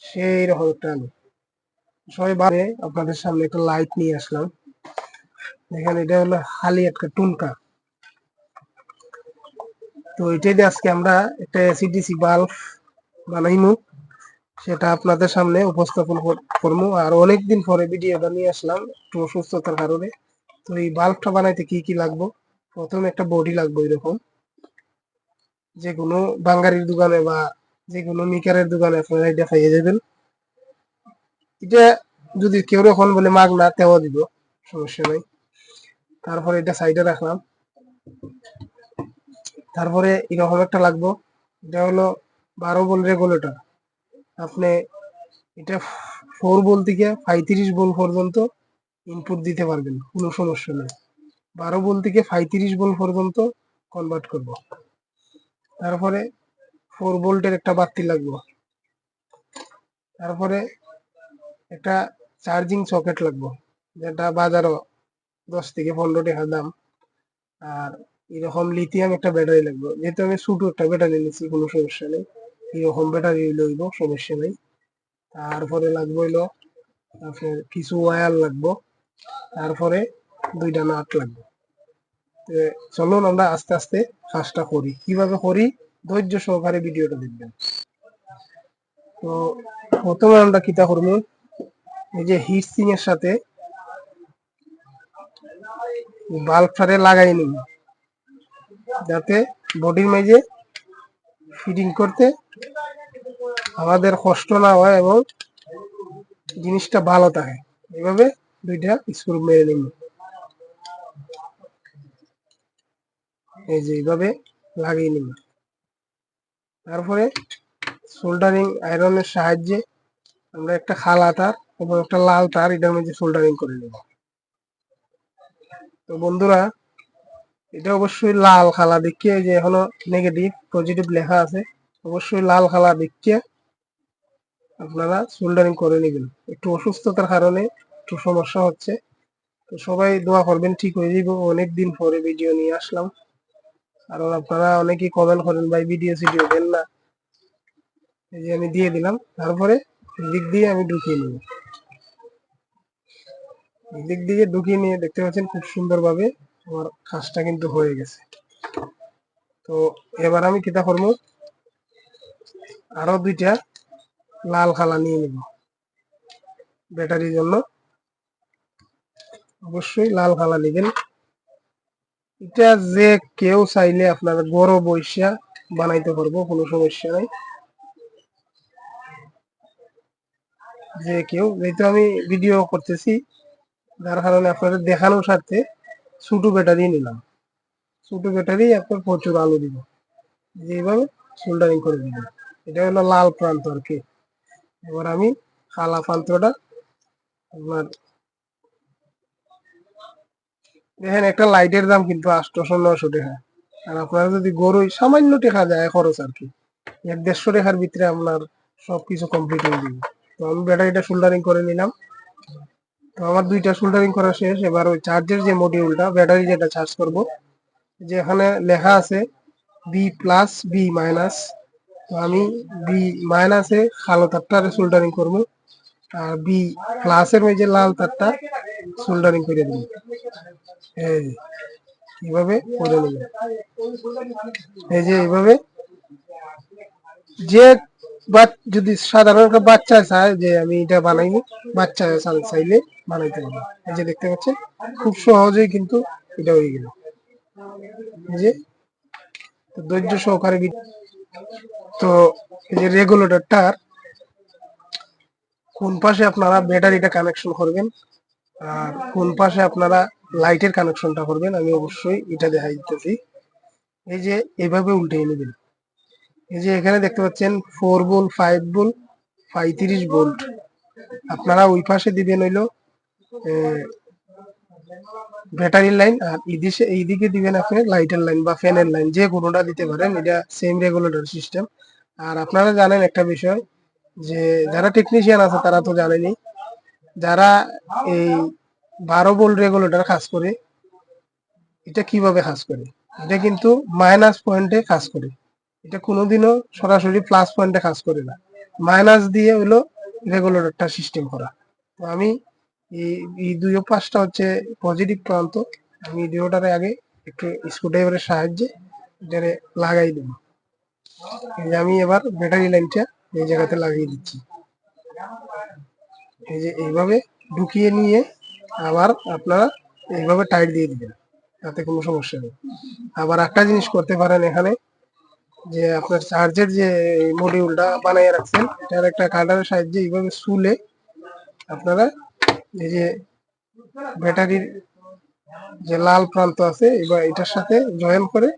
সেই রকম একটা আলো। সবাই বারে আপনাদের সামনে একটা লাইট নিয়ে আসলাম। দেখেন এটা হলো হালি একটা টুনকা। তো এটাই দিয়ে আজকে আমরা একটা এসিডিসি বাল্ব বানাইমু, সেটা আপনাদের সামনে উপস্থাপন করবো। আর অনেকদিন পরে ভিডিওটা নিয়ে আসলাম একটু অসুস্থতার কারণে। তো এই বাল্বটা বানাইতে কি কি লাগবে, প্রথমে একটা বডি লাগবে এরকম, যে কোনো বাঙ্গারির দোকানে বা যে কোনো মিকারের দোকানে আপনারা এটা পাইয়ে যাবেন। এটা যদি কেউ এখন বলে মাগ না তেও দিব, সমস্যা নাই। তারপরে এটা সাইডে রাখলাম। তারপরে এরকম একটা লাগবো, এটা হলো 12 ভোল্ট রেগুলেটর। আপনি এটা 4 ভোল্ট থেকে 35 ভোল্ট পর্যন্ত ইনপুট দিতে পারবেন, কোনো সমস্যা নেই। 12 ভোল্ট থেকে 35 ভোল্ট পর্যন্ত কনভার্ট করব। তারপরে 4 ভোল্টের একটা বাতি লাগবে। তারপরে একটা চার্জিং সকেট লাগবে, যেটা বাজারও 10 থেকে 15 টাকা দাম। আর এরকম লিথিয়াম একটা ব্যাটারি লাগবে, যেহেতু আমি ছোট একটা ব্যাটারি নিচ্ছি, কোনো সমস্যা নেই। এরকম ব্যাটারি লইব, সমস্যা নেই। তারপরে লাগবে হইলো আপনার কিছু ওয়্যার লাগবে। তারপরে 2টা নাট লাগবে। চলুন আমরা আস্তে আস্তে কাজটা করি। কিভাবে করি ধৈর্য সহকারে ভিডিওটা দেখবেন। তো প্রথমে আমরা কিতা করবো, এই যে হিট সিং এর সাথে বাল্বটারে লাগাই নিব, যাতে বডির মাঝে ফিটিং করতে আমাদের কষ্ট না হয় এবং জিনিসটা ভালো থাকে। এভাবে 2টা স্ক্রু মেরে নিব, এই যে এইভাবে লাগিয়ে নিব। তারপরে সোল্ডারিং আয়রনের সাহায্যে আমরা একটা খালা তার এবং একটা লাল তার এটার মধ্যে সোল্ডারিং করে নেব। তো বন্ধুরা, এটা অবশ্যই লাল খালা দেখিয়ে, যে এখনো নেগেটিভ পজিটিভ লেখা আছে, অবশ্যই লাল খালা দেখিয়ে আপনারা সোল্ডারিং করে নেবেন। একটু অসুস্থতার কারণে একটু সমস্যা হচ্ছে, তো সবাই দোয়া করবেন ঠিক হয়ে যাব। অনেকদিন পরে ভিডিও নিয়ে আসলাম, কারণ আপনারা অনেকেই কমেন্ট করেন ভাই ভিডিও দেন না। এই যে আমি দিয়ে দিলাম। তারপরে দিক দিয়ে আমি ঢুকিয়ে নিব, দিক দিয়ে ঢুকিয়ে নিয়ে দেখতে পাচ্ছেন খুব সুন্দরভাবে আমার কাজটা কিন্তু হয়ে গেছে। তো এবার আমি কিতা করবো, আরো 2টা লাল খালা নিয়ে নিব ব্যাটারির জন্য। অবশ্যই লাল খালা নেবেন। এটা যে কেউ চাইলে আপনারা বড় বৈশা বানাইতে পারবো, কোনো সমস্যা নাই। যে কেউ, যেহেতু আমি ভিডিও করতেছি যার কারণে আপনাদের দেখানোর সাথে ছোট ব্যাটারি নিলাম। ছোট ব্যাটারি আপনার প্রচুর আলো দিব, যেভাবে সোল্ডারিং করে দিবেন। এটা হলো লাল প্রান্ত আর কি। এবার আমি কালা প্রান্তটা আপনার দেখেন, একটা লাইটের দাম কিন্তু 800-900 টাকা। আর আপনারা যদি গরুই সামান্য টাকা যায় খরচ আর কি, 150 টাকার ভিতরে আপনার সবকিছু কমপ্লিট হয়ে যাবে। তো আমি ব্যাটারিটা সোল্ডারিং করে নিলাম। তো আমার 2টা সোল্ডারিং করা শেষ। এবার ওই চার্জের যে মডিউলটা, ব্যাটারি যেটা চার্জ করব, যে এখানে লেখা আছে বি প্লাস বি মাইনাস, তো আমি বি মাইনাসে কালো তারটা সোল্ডারিং করব, আর বি প্লাসের মধ্যে লাল তারটা সোল্ডারিং করে দেব। এই যে এইভাবে করে নেব। এই যে এইভাবে, যে যদি সাধারণ একটা বাচ্চা চায় যে আমি এটা বানাইনি, বাচ্চা চাইলে বানাইতে পারবো। এই যে দেখতে পাচ্ছেন খুব সহজেই কিন্তু এটা হয়ে গেল। যে ধৈর্য সহকারে তো এই যে রেগুলেটরটার কোন পাশে আপনারা ব্যাটারিটা কানেকশন করবেন আর কোন পাশে আপনারা লাইটের কানেকশনটা করবেন, আমি অবশ্যই এটা দেখাই দিতেছি। এই যে এইভাবে উল্টে নেবেন। এই যে এখানে দেখতে পাচ্ছেন 4 ভোল্ট, 5 ভোল্ট, 35 ভোল্ট। আপনারা ওই পাশে দিবেন হইলো ব্যাটারির লাইন, আর এইদিকে দিবেন আপনি লাইটের লাইন বা ফ্যানের লাইন, যে কোনোটা দিতে পারেন। এটা সেম রেগুলেটর সিস্টেম। আর আপনারা জানেন একটা বিষয়, যে যারা টেকনিশিয়ান আছে তারা তো জানেনই, যারা এই 12 ভোল্ট রেগুলেটর কাজ করে, এটা কিভাবে কাজ করে, এটা কিন্তু মাইনাস পয়েন্টে কাজ করে। এটা কোনোদিনও সরাসরি প্লাস পয়েন্টে কাজ করে না। মাইনাস দিয়ে হলো রেগুলেটরটা সিস্টেম করা। তো আমি এই দুই পাশটা হচ্ছে পজিটিভ প্রান্ত, আমি দুটোটারে আগে একটু স্ক্রুড্রাইভারের সাহায্যে এটারে লাগাই দেব। এই যে আমি এবার ব্যাটারি লাইনটা এই জায়গাতে লাগিয়ে দিচ্ছি। এই যে এইভাবে ঢুকিয়ে নিয়ে আবার আপনারা এইভাবে টাইট দিয়ে দিবেন, তাতে কোনো সমস্যা নেই। আবার একটা জিনিস করতে পারেন এখানে, যে আপনার চার্জের যে মডিউলটা বানিয়ে রাখছেন এটার একটা কাটারের সাহায্যে এইভাবে শুলে আপনারা এই যে ব্যাটারির যে লাল প্রান্ত আছে এবার এটার সাথে জয়েন করে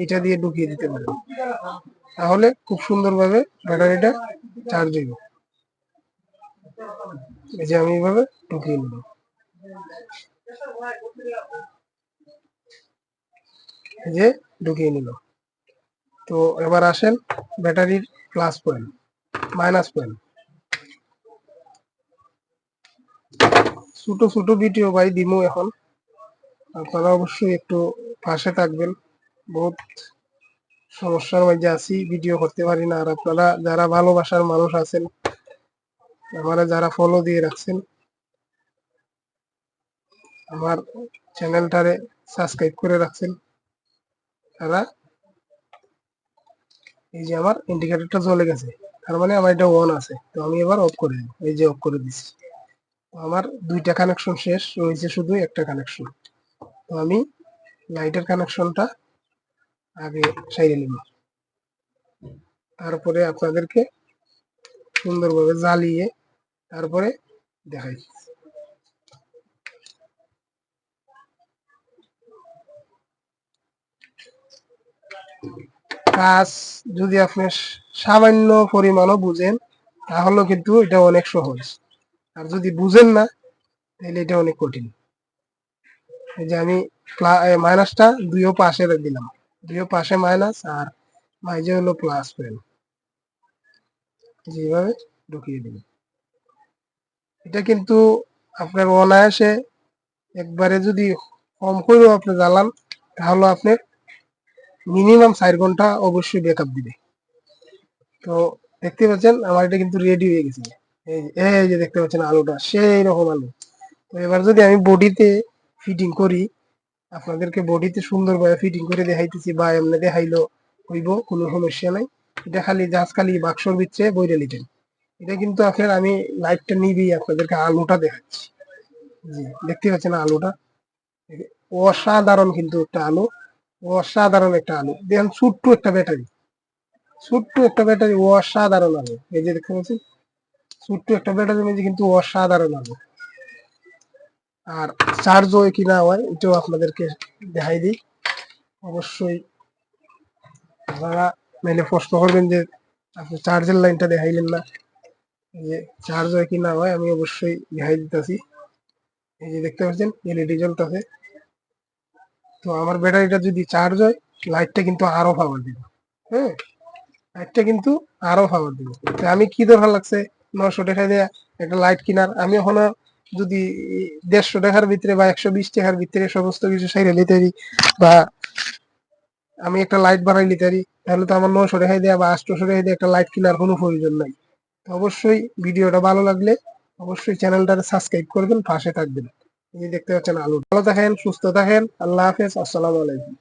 এটা দিয়ে ঢুকিয়ে দিতে পারেন, তাহলে খুব সুন্দরভাবে ব্যাটারিটা চার্জ হইব। এই যে আমি এইভাবে ঢুকিয়ে নিব। এই যে ঢুকিয়ে নিল। তো এবার আসেন ব্যাটারির প্লাস পয়েন্ট মাইনাস পয়েন্ট। ছোট ছোট ভিডিও ভাই দিমু এখন, আপনারা অবশ্যই একটু পাশে থাকবেন। বহুত সমস্যার মধ্যে আছি, ভিডিও করতে পারি না। আর আপনারা যারা ভালোবাসার মানুষ আছেন, আমারা যারা ফলো দিয়ে রাখছেন, আমার চ্যানেলটারে সাবস্ক্রাইব করে রাখছেন, তারা এই যে আমার ইন্ডিকেটরটা জ্বলে গেছে, তার মানে আমার এটা অন আছে। তো আমি এবার অফ করে দিই, এই যে অফ করে দিচ্ছি। আমার দুইটা কানেকশন শেষ, রয়েছে শুধু একটা কানেকশন। তো আমি লাইটের কানেকশনটা আগে সাইডে নিব, তারপরে আপনাদেরকে সুন্দরভাবে জ্বালিয়ে তারপরে দেখাই। কাজ যদি আপনি সামান্য পরিমাণও বুঝেন তাহলে কিন্তু এটা অনেক সহজ, আর যদি বুঝেন না তাহলে এটা অনেক কঠিন। এই যে আমি মাইনাসটা দুইও পাশে দিলাম, দুইও পাশে মাইনাস আর মাঝে হলো প্লাস পয়েন্ট, যেভাবে ঢুকিয়ে দিন। এটা কিন্তু আপনার অনায়াসে একবারে যদি কম করেও আপনি জ্বালান তাহলে আপনার মিনিমাম 4 ঘন্টা অবশ্যই ব্যাকআপ দিবে। তো দেখতে পাচ্ছেন আমার এটা কিন্তু রেডি হয়ে গেছে। এই যে দেখতে পাচ্ছেন আলুটা সেই রকম আলু। তো এবার যদি আমি বডিতে ফিটিং করি, আপনাদেরকে বডিতে সুন্দরভাবে ফিটিং করে দেখাইতেছি বা এমনি দেখাইলো হইব, কোনো সমস্যা নাই। এটা খালি বাক্সর ভিতরে বইরে নিতেন। এটা কিন্তু আপনার আমি লাইটটা নিবি আপনাদেরকে আলুটা দেখাচ্ছি। জি দেখতে পাচ্ছেন আলুটা অসাধারণ, কিন্তু একটা আলু, অসাধারণ একটা আলু। দেখেন ছোট্ট একটা ব্যাটারি অসাধারণ আলু। এই যে দেখতে পাচ্ছেন ছোট্ট একটা ব্যাটারির মধ্যে কিন্তু অসাধারণ আলু। আর চার্জ হয় কি না হয় এটাও আপনাদেরকে দেখাই দিই। অবশ্যই আপনারা মেলে প্রশ্ন করবেন যে আপনি চার্জের লাইনটা দেখাইলেন না। এই যে চার্জ হয় কি না হয় আমি অবশ্যই দেখাই দিতেছি। এই যে দেখতে পাচ্ছেন এলইডি জ্বলতেছে। তো আমার ব্যাটারিটা যদি চার্জ হয় লাইটটা কিন্তু আরো পাওয়ার দিবে। হ্যাঁ, লাইটটা কিন্তু আরো পাওয়ার দিবে। তো আমি কি দরকার লাগছে 900 টাকা দিয়ে একটা লাইট কিনার, আমি ওখানে যদি 150 টাকার ভিতরে বা 120 টাকার ভিতরে সমস্ত কিছু সাইরে নিতে পারি, বা আমি একটা লাইট বানাই নিতে পারি, তাহলে তো আমার 900 টাকা দিয়ে বা 800 টাকা দিয়ে একটা লাইট কেনার কোনো প্রয়োজন নাই। তো অবশ্যই ভিডিওটা ভালো লাগলে অবশ্যই চ্যানেলটা সাবস্ক্রাইব করবেন, পাশে থাকবেন। এই যে দেখতে পাচ্ছেন আলু। ভালো থাকেন, সুস্থ থাকেন, আল্লাহ হাফেজ, আসসালামু আলাইকুম।